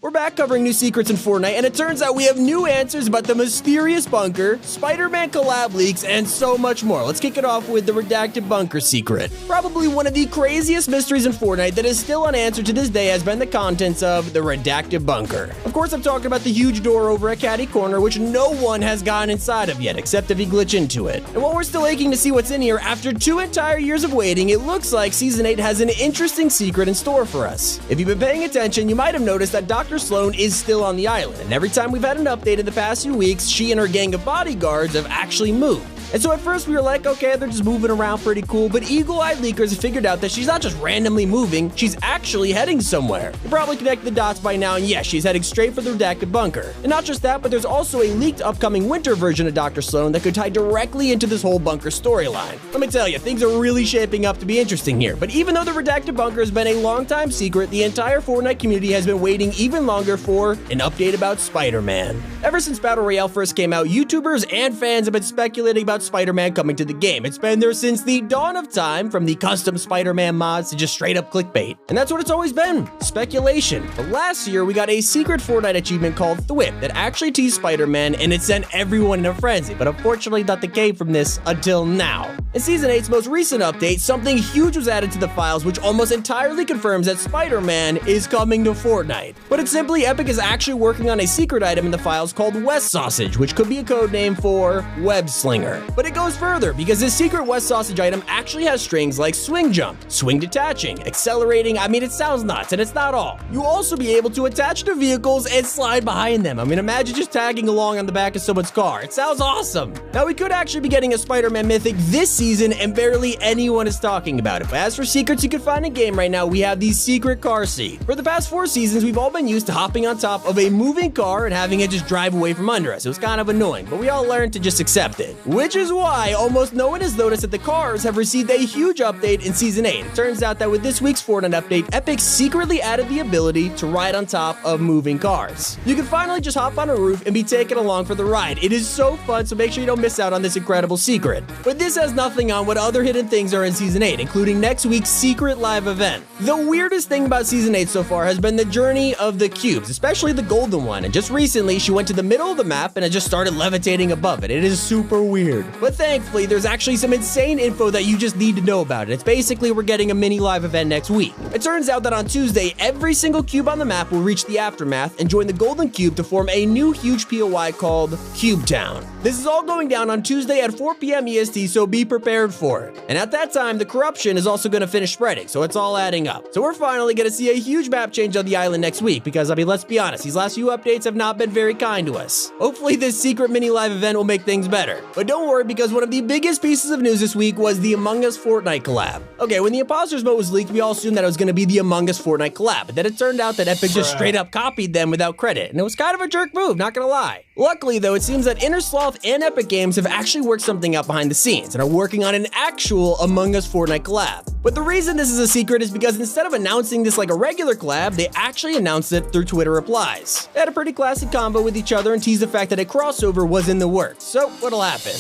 We're back covering new secrets in Fortnite, and it turns out we have new answers about the mysterious bunker, Spider-Man collab leaks, and so much more. Let's kick it off with the redacted bunker secret. Probably one of the craziest mysteries in Fortnite that is still unanswered to this day has been the contents of the redacted bunker. Of course, I'm talking about the huge door over at Caddy Corner, which no one has gotten inside of yet, except if you glitch into it. And while we're still aching to see what's in here, after 2 entire years of waiting, it looks like Season 8 has an interesting secret in store for us. If you've been paying attention, you might have noticed that Dr. Sloan is still on the island, and every time we've had an update in the past few weeks, she and her gang of bodyguards have actually moved. And so at first we were like, okay, they're just moving around pretty cool, but eagle-eyed leakers have figured out that she's not just randomly moving, she's actually heading somewhere. You probably connect the dots by now, and yes, she's heading straight for the redacted bunker. And not just that, but there's also a leaked upcoming winter version of Dr. Sloan that could tie directly into this whole bunker storyline. Let me tell you, things are really shaping up to be interesting here. But even though the redacted bunker has been a long time secret, the entire Fortnite community has been waiting even longer for an update about Spider-Man. Ever since Battle Royale first came out, YouTubers and fans have been speculating about Spider-Man coming to the game. It's been there since the dawn of time, from the custom Spider-Man mods to just straight up clickbait. And that's what it's always been, speculation. But last year, we got a secret Fortnite achievement called Thwip that actually teased Spider-Man, and it sent everyone in a frenzy, but unfortunately nothing came from this until now. In Season 8's most recent update, something huge was added to the files which almost entirely confirms that Spider-Man is coming to Fortnite. But it's simply Epic is actually working on a secret item in the files called West Sausage, which could be a code name for Web Slinger. But it goes further, because this secret West Sausage item actually has strings like swing jump, swing detaching, accelerating. I mean, it sounds nuts, and it's not all. You'll also be able to attach to vehicles and slide behind them. I mean, imagine just tagging along on the back of someone's car. It sounds awesome. Now, we could actually be getting a Spider-Man mythic this season, and barely anyone is talking about it. But as for secrets you can find in game right now, we have the secret car seat. For the past 4 seasons, we've all been used to hopping on top of a moving car and having it just drive away from under us. It was kind of annoying, but we all learned to just accept it. Which is why almost no one has noticed that the cars have received a huge update in Season 8. It turns out that with this week's Fortnite update, Epic secretly added the ability to ride on top of moving cars. You can finally just hop on a roof and be taken along for the ride. It is so fun, so make sure you don't miss out on this incredible secret. But this has nothing on what other hidden things are in Season 8, including next week's secret live event. The weirdest thing about Season 8 so far has been the journey of the cubes, especially the golden one, and just recently she went to the middle of the map and it just started levitating above it. It is super weird. But thankfully, there's actually some insane info that you just need to know about it. It's basically we're getting a mini live event next week. It turns out that on Tuesday, every single cube on the map will reach the aftermath and join the golden cube to form a new huge POI called Cube Town. This is all going down on Tuesday at 4 p.m. EST, so be prepared for it. And at that time, the corruption is also going to finish spreading, so it's all adding up. So we're finally going to see a huge map change on the island next week, because I mean, let's be honest, these last few updates have not been very kind to us. Hopefully this secret mini live event will make things better. But don't worry, because one of the biggest pieces of news this week was the Among Us Fortnite collab. Okay, when the Imposters mode was leaked, we all assumed that it was going to be the Among Us Fortnite collab, but then it turned out that Epic just straight up copied them without credit, and it was kind of a jerk move, not gonna lie. Luckily though, it seems that Innersloth and Epic Games have actually worked something out behind the scenes and are working on an actual Among Us Fortnite collab. But the reason this is a secret is because instead of announcing this like a regular collab, they actually announced it through Twitter replies. They had a pretty classic combo with each other and teased the fact that a crossover was in the works. So what'll happen?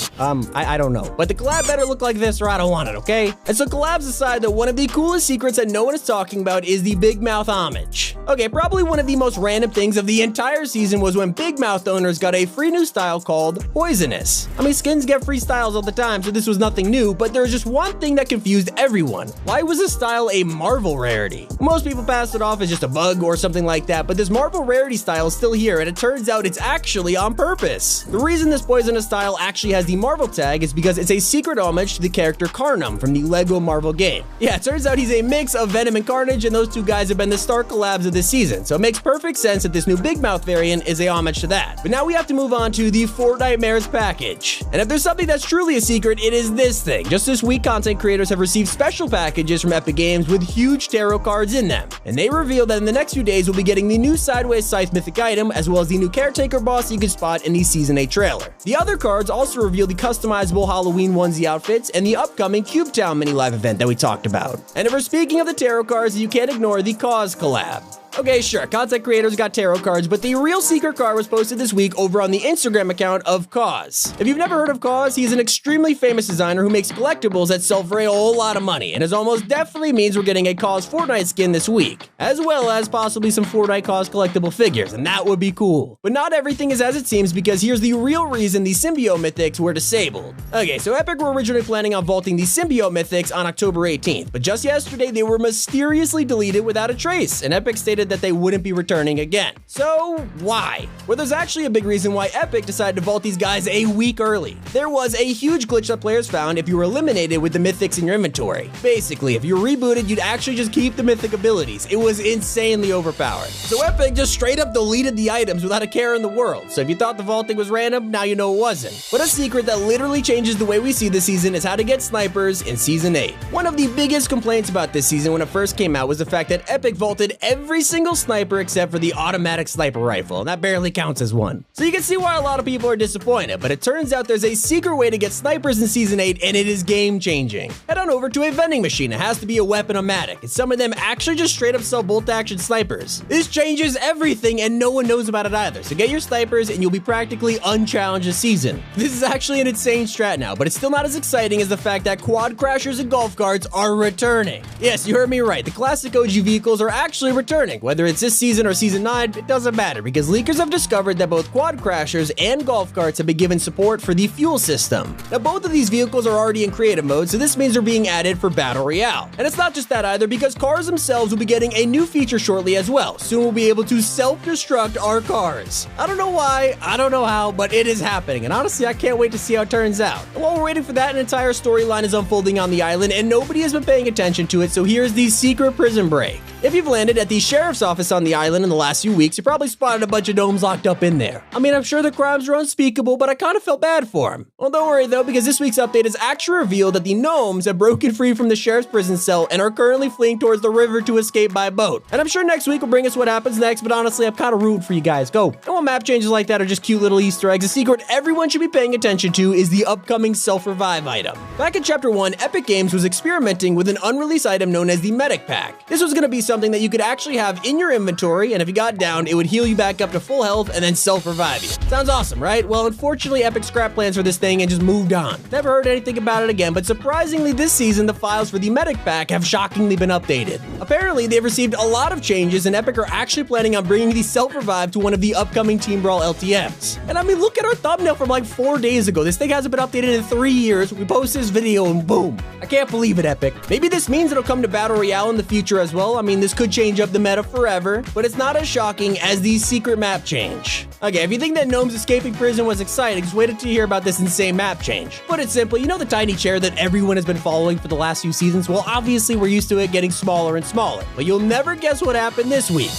I don't know. But the collab better look like this or I don't want it, okay? And so collabs aside though, one of the coolest secrets that no one is talking about is the Big Mouth homage. Okay, probably one of the most random things of the entire season was when Big Mouth owners got a free new style called Poisonous. I mean, skins get free styles all the time, so this was nothing new, but there's just one thing that confused everyone. Why was this style a Marvel rarity? Most people passed it off as just a bug or something like that, but this Marvel rarity style is still here, and it turns out it's actually on purpose. The reason this Poisonous style actually has the Marvel tag is because it's a secret homage to the character Carnum from the Lego Marvel game. Yeah, it turns out he's a mix of Venom and Carnage, and those two guys have been the star collabs of this season, so it makes perfect sense that this new Big Mouth variant is a homage to that. But now we have to move on to the Fortnitemares package. And if there's something that's truly a secret, it is this thing. Just this week, content creators have received special packages from Epic Games with huge tarot cards in them. And they revealed that in the next few days, we'll be getting the new Sideways Scythe mythic item, as well as the new Caretaker boss you can spot in the Season 8 trailer. The other cards also reveal the customizable Halloween onesie outfits and the upcoming Cube Town mini live event that we talked about. And if we're speaking of the tarot cards, you can't ignore the Cause collab. Okay, sure, content creators got tarot cards, but the real secret card was posted this week over on the Instagram account of Cause. If you've never heard of Cause, he's an extremely famous designer who makes collectibles that sell for a whole lot of money, and it almost definitely means we're getting a Cause Fortnite skin this week, as well as possibly some Fortnite Cause collectible figures, and that would be cool. But not everything is as it seems, because here's the real reason the Symbiote Mythics were disabled. Okay, so Epic were originally planning on vaulting the Symbiote Mythics on October 18th, but just yesterday they were mysteriously deleted without a trace, and Epic stated that they wouldn't be returning again. So why? Well, there's actually a big reason why Epic decided to vault these guys a week early. There was a huge glitch that players found if you were eliminated with the mythics in your inventory. Basically, if you were rebooted, you'd actually just keep the mythic abilities. It was insanely overpowered. So Epic just straight up deleted the items without a care in the world. So if you thought the vaulting was random, now you know it wasn't. But a secret that literally changes the way we see this season is how to get snipers in Season 8. One of the biggest complaints about this season when it first came out was the fact that Epic vaulted every single sniper except for the automatic sniper rifle, and that barely counts as one. So you can see why a lot of people are disappointed, but it turns out there's a secret way to get snipers in Season 8, and it is game-changing. Head on over to a vending machine. It has to be a weapon-o-matic, and some of them actually just straight up sell bolt-action snipers. This changes everything, and no one knows about it either, so get your snipers, and you'll be practically unchallenged this season. This is actually an insane strat now, but it's still not as exciting as the fact that quad crashers and golf carts are returning. Yes, you heard me right. The classic OG vehicles are actually returning. Whether it's this season or Season 9, it doesn't matter, because leakers have discovered that both quad crashers and golf carts have been given support for the fuel system. Now, both of these vehicles are already in creative mode, so this means they're being added for Battle Royale. And it's not just that either, because cars themselves will be getting a new feature shortly as well. Soon we'll be able to self-destruct our cars. I don't know why, I don't know how, but it is happening, and honestly, I can't wait to see how it turns out. And while we're waiting for that, an entire storyline is unfolding on the island, and nobody has been paying attention to it, so here's the secret prison break. If you've landed at the sheriff's office on the island in the last few weeks, you probably spotted a bunch of gnomes locked up in there. I mean, I'm sure the crimes are unspeakable, but I kind of felt bad for them. Well, don't worry though, because this week's update has actually revealed that the gnomes have broken free from the sheriff's prison cell and are currently fleeing towards the river to escape by boat. And I'm sure next week will bring us what happens next, but honestly, I'm kind of rooting for you guys. Go. And while map changes like that are just cute little Easter eggs, a secret everyone should be paying attention to is the upcoming self-revive item. Back in Chapter 1, Epic Games was experimenting with an unreleased item known as the Medic Pack. This was going to be something that you could actually have in your inventory, and if you got down, it would heal you back up to full health and then self-revive you. Sounds awesome, right? Well, unfortunately, Epic scrapped plans for this thing and just moved on. Never heard anything about it again, but surprisingly this season, the files for the Medic Pack have shockingly been updated. Apparently, they've received a lot of changes, and Epic are actually planning on bringing the self-revive to one of the upcoming Team Brawl LTMs. And I mean, look at our thumbnail from like 4 days ago. This thing hasn't been updated in 3 years. We post this video and boom. I can't believe it, Epic. Maybe this means it'll come to Battle Royale in the future as well. I mean, this could change up the meta forever, but it's not as shocking as the secret map change. Okay, if you think that Gnomes escaping prison was exciting, just wait until you hear about this insane map change. Put it simply, you know the tiny chair that everyone has been following for the last few seasons? Well, obviously we're used to it getting smaller and smaller, but you'll never guess what happened this week.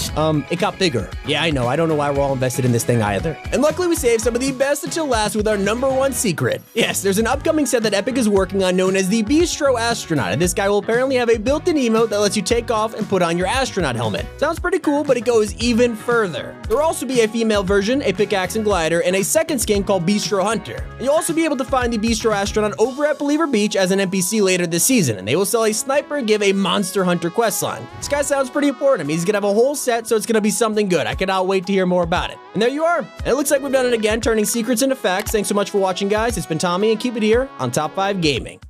It got bigger. Yeah, I know. I don't know why we're all invested in this thing either. And luckily we saved some of the best until last with our #1 secret. Yes, there's an upcoming set that Epic is working on known as the Bistro Astronaut, and this guy will apparently have a built-in emote that lets you take off and put on your astronaut helmet. Sounds pretty cool, but it goes even further. There will also be a female version, a pickaxe and glider, and a second skin called Bistro Hunter. And you'll also be able to find the Bistro Astronaut over at Believer Beach as an NPC later this season, and they will sell a sniper and give a Monster Hunter questline. This guy sounds pretty important. I mean, he's gonna have a whole set, so it's gonna be something good. I cannot wait to hear more about it. And there you are. And it looks like we've done it again, turning secrets into facts. Thanks so much for watching, guys. It's been Tommy, and keep it here on Top 5 Gaming.